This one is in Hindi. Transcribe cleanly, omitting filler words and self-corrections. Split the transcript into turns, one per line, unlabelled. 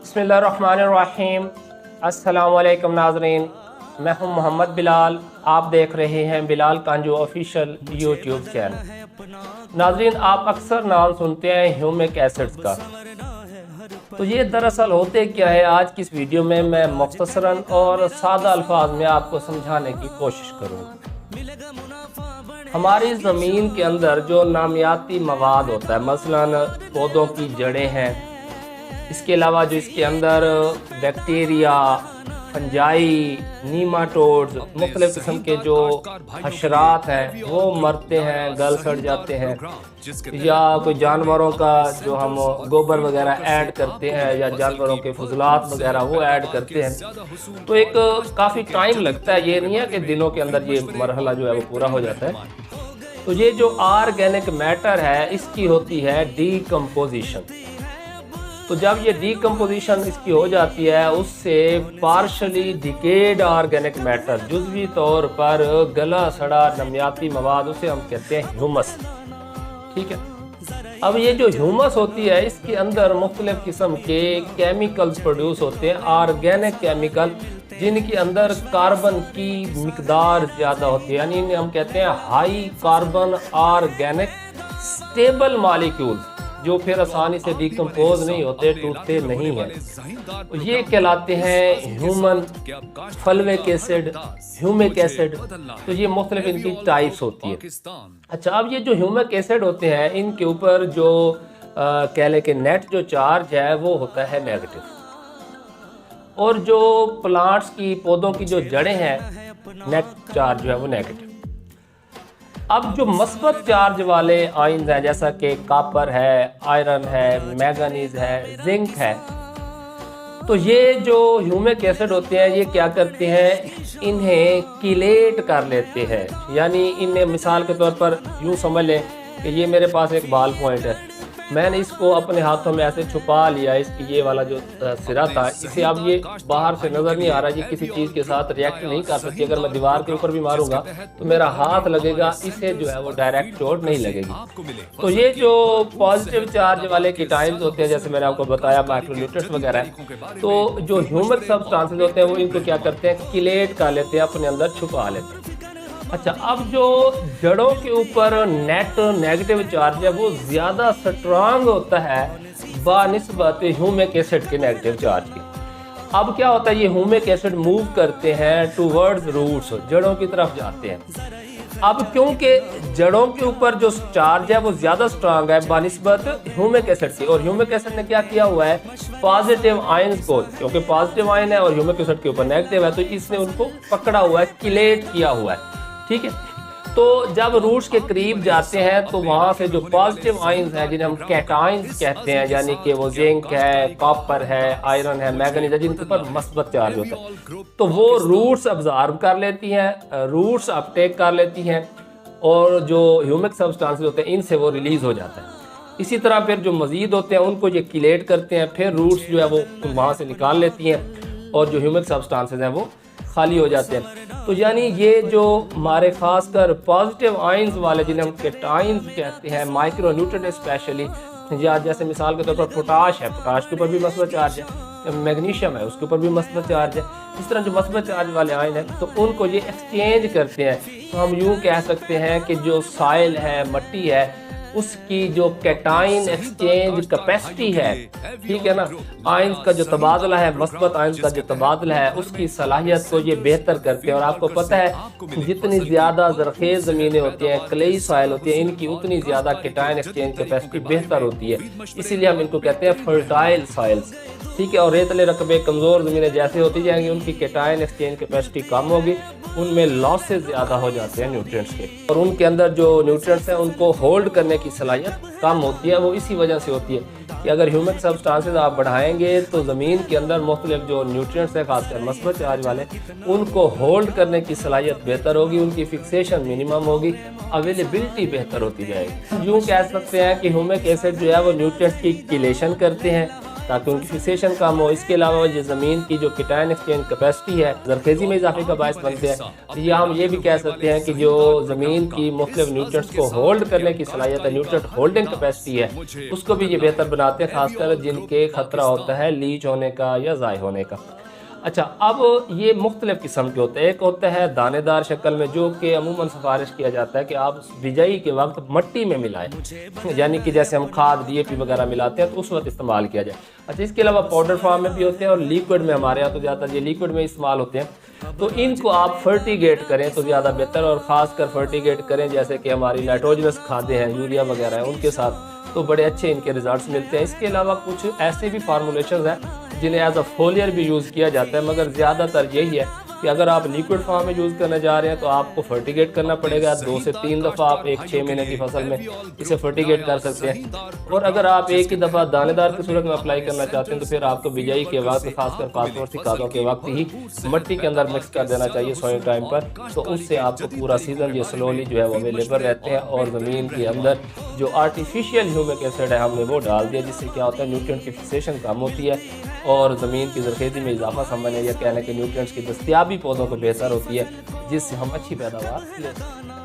बिस्मिल्लाहिर्रहमानिर्रहीम। अस्सलाम वालेकुम नाज़रीन, मैं हूं मोहम्मद बिलाल। आप देख रहे हैं बिलाल कांजू ऑफिशियल यूट्यूब चैनल। नाज़रीन, आप अक्सर नाम सुनते हैं ह्यूमिक एसिड्स का। तो ये दरअसल होते क्या है, आज की इस वीडियो में मैं मुख्तसरन और सादा अल्फाज में आपको समझाने की कोशिश करूँगा। हमारी ज़मीन के अंदर जो नामियाती मवाद होता है, मसलन पौधों की जड़ें हैं, इसके अलावा जो इसके अंदर बैक्टीरिया, फंजाई, नीमाटोड्स, मुख्तलिफ किस्म के जो हशरात हैं वो मरते हैं, गल सड़ जाते हैं, या कोई जानवरों का जो हम गोबर वगैरह ऐड करते हैं या जानवरों के फजलात वगैरह वो ऐड करते हैं, तो एक काफ़ी टाइम लगता है। ये नहीं है कि दिनों के अंदर ये मरहला जो है वो पूरा हो जाता है। तो ये जो ऑर्गेनिक मैटर है इसकी होती है डीकम्पोजिशन। तो जब ये डीकम्पोजिशन इसकी हो जाती है, उससे पार्शली डिकेड ऑर्गेनिक मैटर, जुज़वी तौर पर गला सड़ा नमियाती मवाद, उसे हम कहते हैं ह्यूमस। ठीक है, अब ये जो ह्यूमस होती है इसके अंदर मुख्तलिफ किस्म के केमिकल्स प्रोड्यूस होते हैं, ऑर्गेनिक केमिकल, जिनके अंदर कार्बन की मिकदार ज़्यादा होती है, यानी इन्हें हम कहते हैं high carbon organic stable molecules, जो फिर आसानी से डिकम्पोज नहीं होते, टूटते नहीं हैं। ये कहलाते हैं human fulvic acid, humic acid. तो ये मुख्तलिफ इनकी टाइप्स होती है। अच्छा, अब ये जो ह्यूमिक एसिड होते हैं इनके ऊपर जो कह लें कि नेट जो चार्ज है वो होता है नेगेटिव, और जो प्लांट्स की, पौधों की जो जड़ें हैं, नेट चार्ज जो है वो नेगेटिव। अब जो मस्बत चार्ज वाले आयन्स हैं, जैसा कि कॉपर है, आयरन है, मैंगनीज है, जिंक है, तो ये जो ह्यूमिक एसिड होते हैं ये क्या करते हैं, इन्हें किलेट कर लेते हैं। यानी इन्हें मिसाल के तौर पर यूँ समझ लें कि ये मेरे पास एक बाल पॉइंट है, मैंने इसको अपने हाथों में ऐसे छुपा लिया, इसकी ये वाला जो सिरा था, इसे अब ये बाहर से नज़र नहीं आ रहा, ये किसी चीज़ के साथ रिएक्ट नहीं कर सकती। अगर मैं दीवार के ऊपर भी मारूंगा तो मेरा हाथ लगेगा, इसे जो है वो डायरेक्ट चोट नहीं लगेगी। तो ये जो पॉजिटिव चार्ज वाले कीटाइंस होते हैं, जैसे मैंने आपको बताया माइक्रोन्यूट्रिएंट्स वगैरह, तो जो ह्यूमिक सब्सटेंसेस होते हैं वो इनको क्या करते हैं, किलेट कर लेते हैं, अपने अंदर छुपा लेते हैं। अच्छा, अब जो जड़ों के ऊपर नेट नेगेटिव चार्ज है वो ज़्यादा स्ट्रांग होता है बानिस्बत ह्यूमिक एसिड के नेगेटिव चार्ज के। अब क्या होता है, ये ह्यूमिक एसिड मूव करते हैं टूवर्ड्स रूट्स, जड़ों की तरफ जाते हैं। अब क्योंकि जड़ों के ऊपर जो चार्ज है वो ज़्यादा स्ट्रांग है बानिस्बत ह्यूमिक एसिड के, और ह्यूमिक एसिड ने क्या किया हुआ है, पॉजिटिव आयन्स को, क्योंकि पॉजिटिव आयन है और ह्यूमिक एसिड के ऊपर नेगेटिव है, तो इसने उनको पकड़ा हुआ है, किलेट किया हुआ है। ठीक है, तो जब रूट्स के करीब जाते हैं तो वहाँ से जो पॉजिटिव आयन्स हैं, जिन्हें हम कैटाइंस कहते हैं, यानी कि वो जिंक है, कॉपर है, आयरन है, मैंगनीज है, जिनके ऊपर मस्बत चार्ज होता है, तो वो रूट्स अब्जॉर्ब कर लेती हैं, रूट्स अपटेक कर लेती हैं, और जो ह्यूमिक सब्सटेंसेस होते हैं इनसे वो रिलीज हो जाता है। इसी तरह फिर जो मजीद होते हैं उनको ये किलेट करते हैं, फिर रूट्स जो है वो वहाँ से निकाल लेती हैं, और जो ह्यूमिक सब्सटेंसेस हैं वो खाली हो जाते हैं। तो यानी ये जो हमारे खासकर पॉजिटिव आयन्स वाले, जिन्हें हम कैटाइंस कहते हैं, माइक्रो न्यूट्रिएंट स्पेशली, या जैसे मिसाल के तौर पर पोटाश है, पोटाश के ऊपर भी मस्बत चार्ज है, मैग्नीशियम है उसके ऊपर भी मस्बत चार्ज है, इस तरह जो मस्बत चार्ज वाले आयन हैं तो उनको ये एक्सचेंज करते हैं। तो हम यूँ कह सकते हैं कि जो सॉइल है, मट्टी है, उसकी जो कैटाइन एक्सचेंज कैपेसिटी है, ठीक है ना, आयन्स का जो तबादला है, मस्बत आयन्स का जो तबादला है, उसकी सलाहियत को ये बेहतर करते हैं। और आपको पता है जितनी ज़्यादा ज़रखेज़ ज़मीनें होती हैं, क्लेई सॉइल होती है, इनकी उतनी ज़्यादा कैटाइन एक्सचेंज कैपेसिटी बेहतर होती है, इसीलिए हम इनको कहते हैं फर्टाइल सॉइल्स। ठीक है, और रेतले रकबे कमज़ोर ज़मीनें जैसे होती जाएंगी उनकी कैटाइन एक्सचेंज कैपेसिटी कम होगी, उनमें लॉसेस ज़्यादा हो जाते हैं न्यूट्रिएंट्स के, और उनके अंदर जो न्यूट्रिएंट्स हैं उनको होल्ड करने की सलाहियत कम होती है। वो इसी वजह से होती है कि अगर ह्यूमिक सब्सटेंसेस आप बढ़ाएंगे तो ज़मीन के अंदर मुख्तलिफ जो न्यूट्रिएंट्स हैं, खासकर मस्बत चार्ज वाले, उनको होल्ड करने की सलाहियत बेहतर होगी, उनकी फिक्सेशन मिनिमम होगी, अवेलेबिलिटी बेहतर होती जाएगी। यूँ कह सकते हैं कि ह्यूमिक एसिड जो है वो न्यूट्रिएंट्स की किलेशन करते हैं, ताकि उनकी फिक्सेशन कम हो। इसके अलावा ये ज़मीन की जो कीटाइन एक्सचेंज कैपेसिटी है ज़रखेज़ी में इजाफे का बायस बनते हैं। या हम ये भी कह सकते हैं कि जो ज़मीन की मुख्तलिफ न्यूट्रिएंट्स को होल्ड करने की सलाहियत है, न्यूट्रिएंट होल्डिंग कैपेसिटी है, उसको भी ये बेहतर बनाते हैं, खासकर जिनके खतरा होता है लीच होने का या ज़ाय होने का। अच्छा, अब ये मुख्तलिफ़ किस्म के होते हैं। एक होता है दानेदार शक्ल में, जो कि अमूमन सिफारिश किया जाता है कि आप बिजाई के वक्त मट्टी में मिलाएं, यानी कि जैसे हम खाद DAP वगैरह मिलाते हैं तो उस वक्त इस्तेमाल किया जाए। अच्छा, इसके अलावा पाउडर फॉर्म में भी होते हैं और लिक्विड में, हमारे यहाँ तो ज़्यादा ये लिक्विड में इस्तेमाल होते हैं। तो इनको आप फर्टिगेट करें तो ज़्यादा बेहतर, और ख़ासकर फर्टिगेट करें जैसे कि हमारी नाइट्रोजनस खादें हैं, यूरिया वगैरह हैं, उनके साथ, तो बड़े अच्छे इनके रिजल्ट्स मिलते हैं। इसके अलावा कुछ ऐसे भी फार्मूलेशन हैं जिन्हें एज अ फोलियर भी यूज़ किया जाता है, मगर ज़्यादातर यही है कि अगर आप लिक्विड फॉर्म में यूज़ करने जा रहे हैं तो आपको फर्टिगेट करना पड़ेगा 2 से 3 दफ़ा। आप एक 6 महीने की फसल में इसे फर्टिगेट कर सकते हैं। और अगर आप एक ही दफ़ा दानेदार की सूरत में अप्लाई करना चाहते हैं तो फिर आपको बिजाई के वक्त, खासकर फास्फोरस खादों के वक्त ही मिट्टी के अंदर मिक्स कर देना चाहिए सोइंग टाइम पर। तो उससे आपको पूरा सीज़न ये स्लोली जो है वो अवेलेबल रहते हैं। और ज़मीन के अंदर जो आर्टिफिशियल ह्यूमिक एसिड है हमने वो डाल दिया, जिससे क्या होता है न्यूट्रिएंट की फिक्सेशन कम होती है और ज़मीन की ज़रखेज़ी में इजाफा समझने या कहने के न्यूट्रिएंट्स की दस्तियाबी पौधों को बेहतर होती है, जिससे हम अच्छी पैदावार ले सकते हैं।